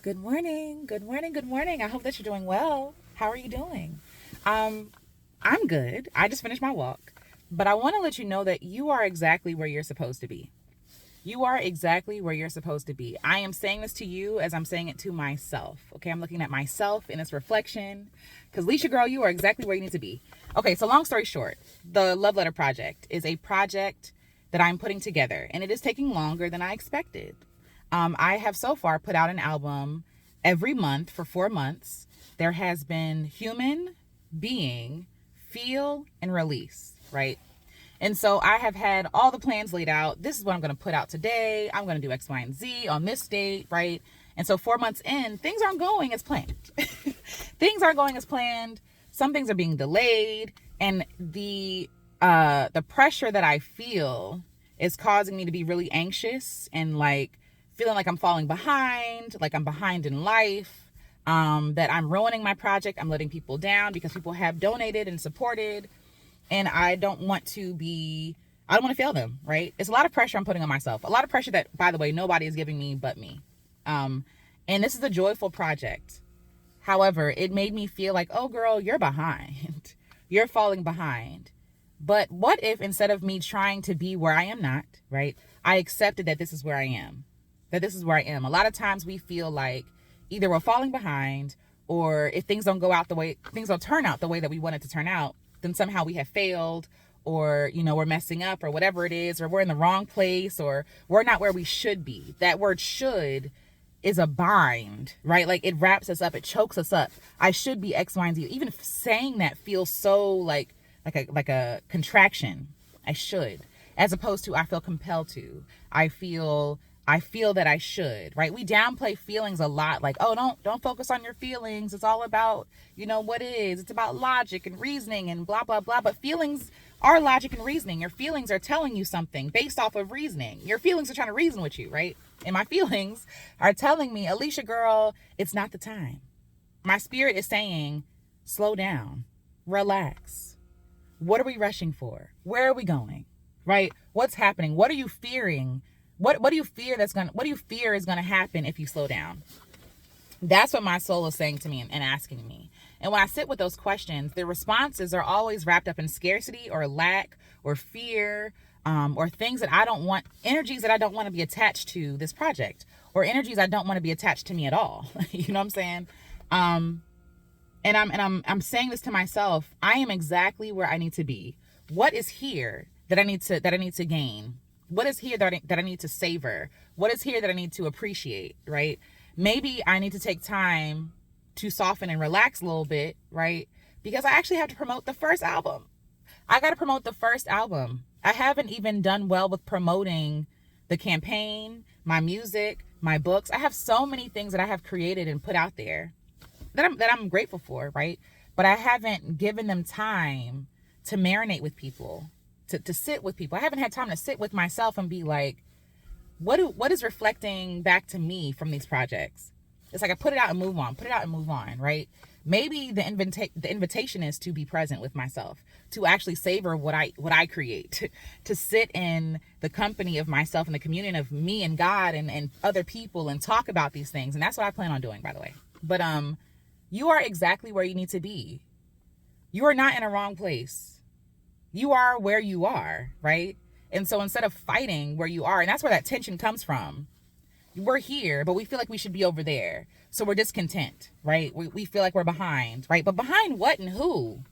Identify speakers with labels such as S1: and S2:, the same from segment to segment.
S1: Good morning. Good morning. Good morning. I hope that you're doing well. How are you doing? Um, I'm good. I just finished my walk, but I want to let you know that you are exactly where you're supposed to be. You are exactly where you're supposed to be. I am saying this to you as I'm saying it to myself. Okay, I'm looking at myself in this reflection. Because, Leisha, girl, you are exactly where you need to be. Okay, so long story short, the Love Letter Project is a project that I'm putting together, and it is taking longer than I expected. I have so far put out an album every month for 4 months. There has been human, being, feel, and release, right? And so I have had all the plans laid out. This is what I'm going to put out today. I'm going to do X, Y, and Z on this date, right? And so 4 months in, things aren't going as planned. Things aren't going as planned. Some things are being delayed, and the pressure that I feel is causing me to be really anxious and like feeling like I'm falling behind, like I'm behind in life, that I'm ruining my project. I'm letting people down because people have donated and supported, and I don't want to fail them, right? It's a lot of pressure I'm putting on myself. A lot of pressure that, by the way, nobody is giving me but me. Um, and this is a joyful project. However, it made me feel like, oh, girl, you're behind. You're falling behind. But what if instead of me trying to be where I am not, right, I accepted that this is where I am? That this is where I am. A lot of times we feel like either we're falling behind, or if things don't turn out the way that we want it to turn out, then somehow we have failed, or we're messing up, or whatever it is, or we're in the wrong place, or we're not where we should be. That word should is a bind, right? Like it wraps us up, it chokes us up. I should be X, Y, and Z. Even if saying that feels so like a contraction. I should, as opposed to I feel compelled to. I feel that I should, right? We downplay feelings a lot, like, oh, don't focus on your feelings. It's all about, what is. It's about logic and reasoning and blah, blah, blah. But feelings are logic and reasoning. Your feelings are telling you something based off of reasoning. Your feelings are trying to reason with you, right? And my feelings are telling me, Alicia, girl, it's not the time. My spirit is saying, slow down, relax. What are we rushing for? Where are we going? Right? What's happening? What are you fearing? What do you fear is gonna happen if you slow down? That's what my soul is saying to me and asking me. And when I sit with those questions, the responses are always wrapped up in scarcity or lack or fear, or things that I don't want, energies that I don't want to be attached to this project, or energies I don't want to be attached to me at all. You know what I'm saying? And I'm saying this to myself. I am exactly where I need to be. What is here that I need to gain? What is here that I need to savor? What is here that I need to appreciate, right? Maybe I need to take time to soften and relax a little bit, right? Because I actually have to promote the first album. I got to promote the first album. I haven't even done well with promoting the campaign, my music, my books. I have so many things that I have created and put out there that I'm grateful for, right? But I haven't given them time to marinate with people, to sit with people. I haven't had time to sit with myself and be like, what is reflecting back to me from these projects? It's like I put it out and move on, right? Maybe the invitation is to be present with myself, to actually savor what I create, to sit in the company of myself and the communion of me and God and other people and talk about these things. And that's what I plan on doing, by the way. But you are exactly where you need to be. You are not in a wrong place. You are where you are, right? And so instead of fighting where you are, and that's where that tension comes from. We're here, but we feel like we should be over there. So we're discontent, right? We feel like we're behind, right? But behind what and who?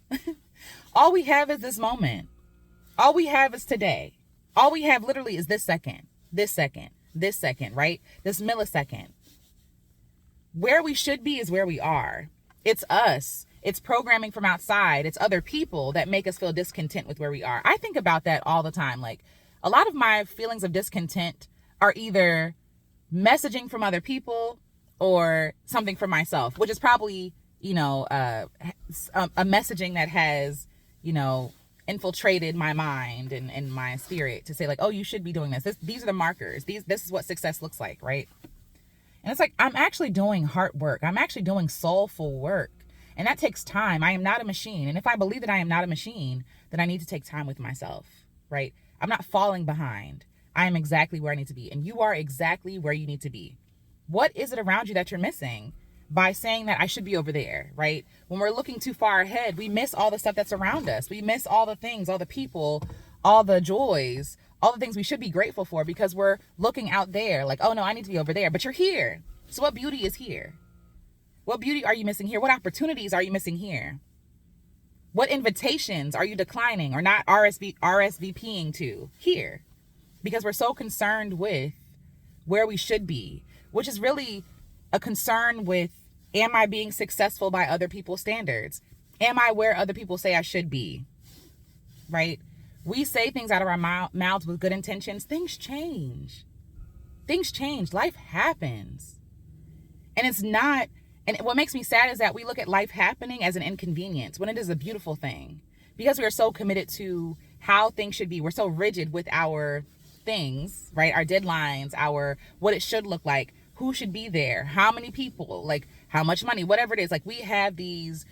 S1: All we have is this moment. All we have is today. All we have literally is this second, right? This millisecond. Where we should be is where we are. It's us. It's programming from outside. It's other people that make us feel discontent with where we are. I think about that all the time. Like, a lot of my feelings of discontent are either messaging from other people or something from myself, which is probably, a messaging that has, infiltrated my mind and my spirit to say like, oh, you should be doing this. These are the markers. This is what success looks like, right? And it's like, I'm actually doing hard work. I'm actually doing soulful work. And that takes time. I am not a machine. And if I believe that I am not a machine, then I need to take time with myself, right? I'm not falling behind. I am exactly where I need to be. And you are exactly where you need to be. What is it around you that you're missing by saying that I should be over there, right? When we're looking too far ahead, we miss all the stuff that's around us. We miss all the things, all the people, all the joys, all the things we should be grateful for, because we're looking out there like, oh no, I need to be over there, but you're here. So what beauty is here? What beauty are you missing here? What opportunities are you missing here? What invitations are you declining or not RSVPing to here? Because we're so concerned with where we should be, which is really a concern with, am I being successful by other people's standards? Am I where other people say I should be? Right? We say things out of our mouths with good intentions. Things change. Things change. Life happens. And it's not, and what makes me sad is that we look at life happening as an inconvenience when it is a beautiful thing, because we are so committed to how things should be. We're so rigid with our things, right? Our deadlines, our what it should look like, who should be there, how many people, like how much money, whatever it is. Like we have these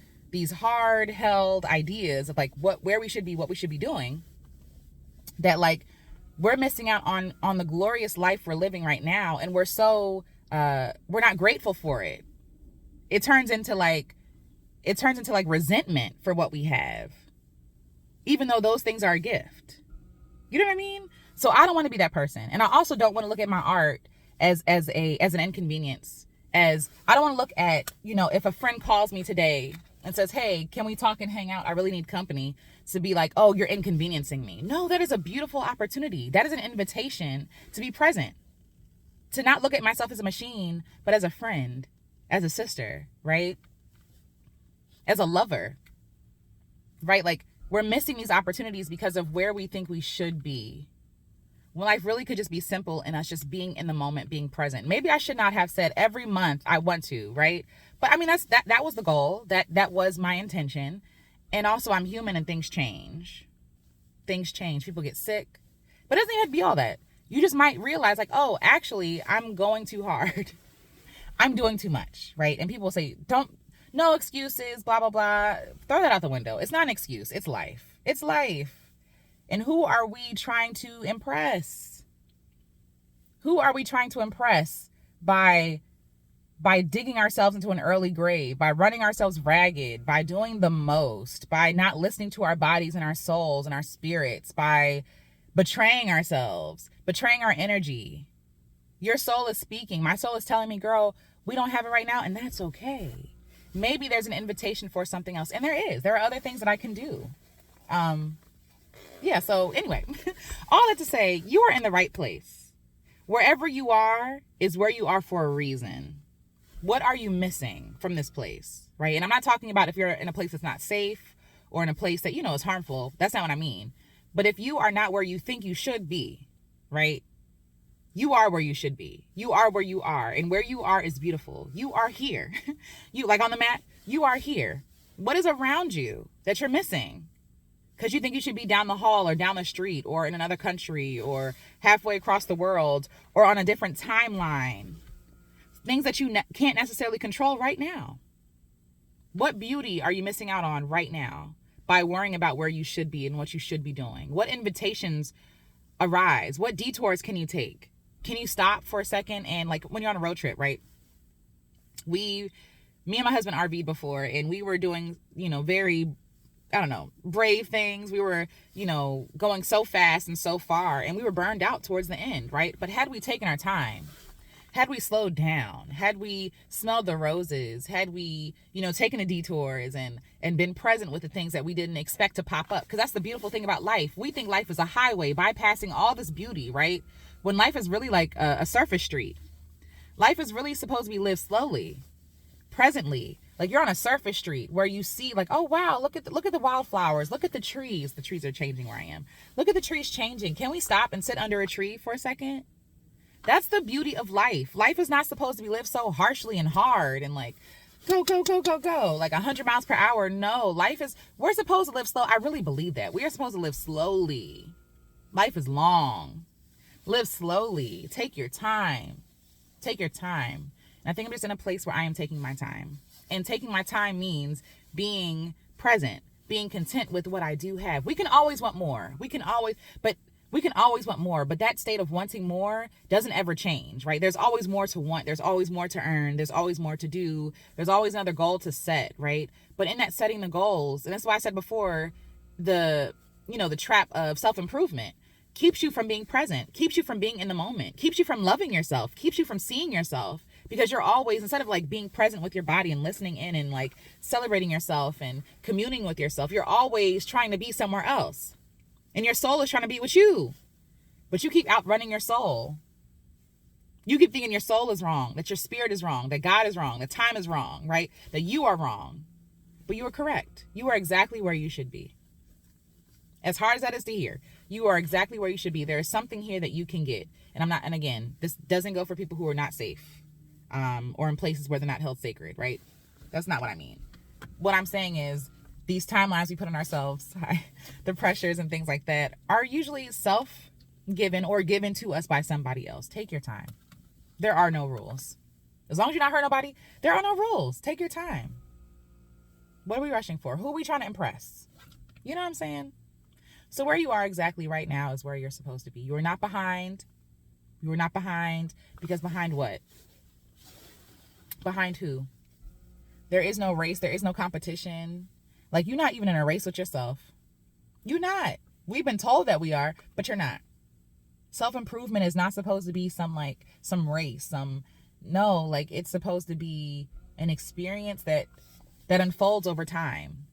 S1: hard held ideas of like where we should be, what we should be doing, that like we're missing out on the glorious life we're living right now. And we're so we're not grateful for it. It turns into like resentment for what we have, even though those things are a gift. You know what I mean? So I don't want to be that person. And I also don't want to look at my art as an inconvenience. As I don't want to look at, if a friend calls me today and says, hey, can we talk and hang out? I really need company, to be like, oh, you're inconveniencing me. No, that is a beautiful opportunity. That is an invitation to be present, to not look at myself as a machine, but as a friend, as a sister, right? As a lover, right? Like we're missing these opportunities because of where we think we should be, when life really could just be simple and us just being in the moment, being present. Maybe I should not have said every month I want to, right? But I mean, that was the goal. That was my intention. And also I'm human and things change. Things change. People get sick. But it doesn't even have to be all that. You just might realize like, oh, actually I'm going too hard. I'm doing too much, right? And people say, no excuses, blah, blah, blah. Throw that out the window. It's not an excuse. It's life. It's life. And who are we trying to impress? Who are we trying to impress by digging ourselves into an early grave, by running ourselves ragged, by doing the most, by not listening to our bodies and our souls and our spirits, by betraying ourselves, betraying our energy? Your soul is speaking. My soul is telling me, girl, we don't have it right now, and that's okay. Maybe there's an invitation for something else. And there is. There are other things that I can do. Yeah, so anyway, all that to say, you are in the right place. Wherever you are is where you are for a reason. What are you missing from this place, right? And I'm not talking about if you're in a place that's not safe or in a place that, is harmful. That's not what I mean. But if you are not where you think you should be, right? You are where you should be. You are where you are. And where you are is beautiful. You are here. You, like on the mat, you are here. What is around you that you're missing? Because you think you should be down the hall or down the street or in another country or halfway across the world or on a different timeline. Things that you can't necessarily control right now. What beauty are you missing out on right now by worrying about where you should be and what you should be doing? What invitations arise? What detours can you take? Can you stop for a second? And like when you're on a road trip, right? Me and my husband RV'd before, and we were doing, very, brave things. We were, going so fast and so far, and we were burned out towards the end, right? But had we taken our time, had we slowed down, had we smelled the roses, had we, taken the detours and been present with the things that we didn't expect to pop up. Because that's the beautiful thing about life. We think life is a highway, bypassing all this beauty, right? When life is really like a surface street. Life is really supposed to be lived slowly, presently. Like you're on a surface street where you see like, oh wow, look at the wildflowers, look at the trees. The trees are changing where I am. Look at the trees changing. Can we stop and sit under a tree for a second? That's the beauty of life. Life is not supposed to be lived so harshly and hard and like go, go, go, go, go, like 100 miles per hour. No, we're supposed to live slow. I really believe that. We are supposed to live slowly. Life is long. Live slowly. Take your time. Take your time. And I think I'm just in a place where I am taking my time. And taking my time means being present, being content with what I do have. We can always want more. We can always, but We can always want more, but that state of wanting more doesn't ever change, right? There's always more to want. There's always more to earn. There's always more to do. There's always another goal to set, right? But in that setting the goals, and that's why I said before, the trap of self-improvement keeps you from being present, keeps you from being in the moment, keeps you from loving yourself, keeps you from seeing yourself, because you're always, instead of like being present with your body and listening in and like celebrating yourself and communing with yourself, you're always trying to be somewhere else. And your soul is trying to be with you. But you keep outrunning your soul. You keep thinking your soul is wrong, that your spirit is wrong, that God is wrong, that time is wrong, right? That you are wrong. But you are correct. You are exactly where you should be. As hard as that is to hear, you are exactly where you should be. There is something here that you can get. And again, this doesn't go for people who are not safe, or in places where they're not held sacred, right? That's not what I mean. What I'm saying is, these timelines we put on ourselves, the pressures and things like that, are usually self-given or given to us by somebody else. Take your time. There are no rules. As long as you're not hurting nobody, there are no rules. Take your time. What are we rushing for? Who are we trying to impress? You know what I'm saying? So where you are exactly right now is where you're supposed to be. You are not behind. You are not behind, because behind what? Behind who? There is no race. There is no competition. Like, you're not even in a race with yourself. You're not. We've been told that we are, but you're not. Self-improvement is not supposed to be some race, no, like, it's supposed to be an experience that unfolds over time.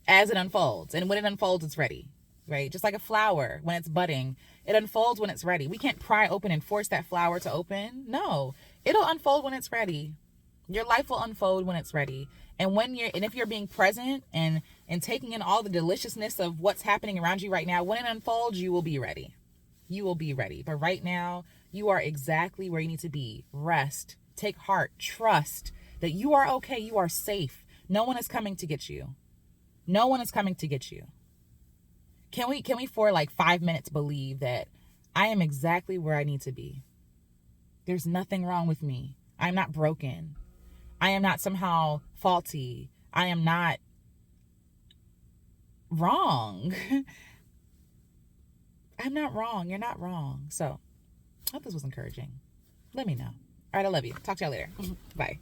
S1: As it unfolds. And when it unfolds, it's ready, right? Just like a flower, when it's budding, it unfolds when it's ready. We can't pry open and force that flower to open. No, it'll unfold when it's ready. Your life will unfold when it's ready. And if you're being present and taking in all the deliciousness of what's happening around you right now, when it unfolds, you will be ready. You will be ready. But right now, you are exactly where you need to be. Rest. Take heart. Trust that you are okay. You are safe. No one is coming to get you. No one is coming to get you. Can we for like 5 minutes believe that I am exactly where I need to be? There's nothing wrong with me. I am not broken. I am not somehow faulty. I am not wrong. I'm not wrong. You're not wrong. So I hope this was encouraging. Let me know. All right, I love you. Talk to y'all later. Bye.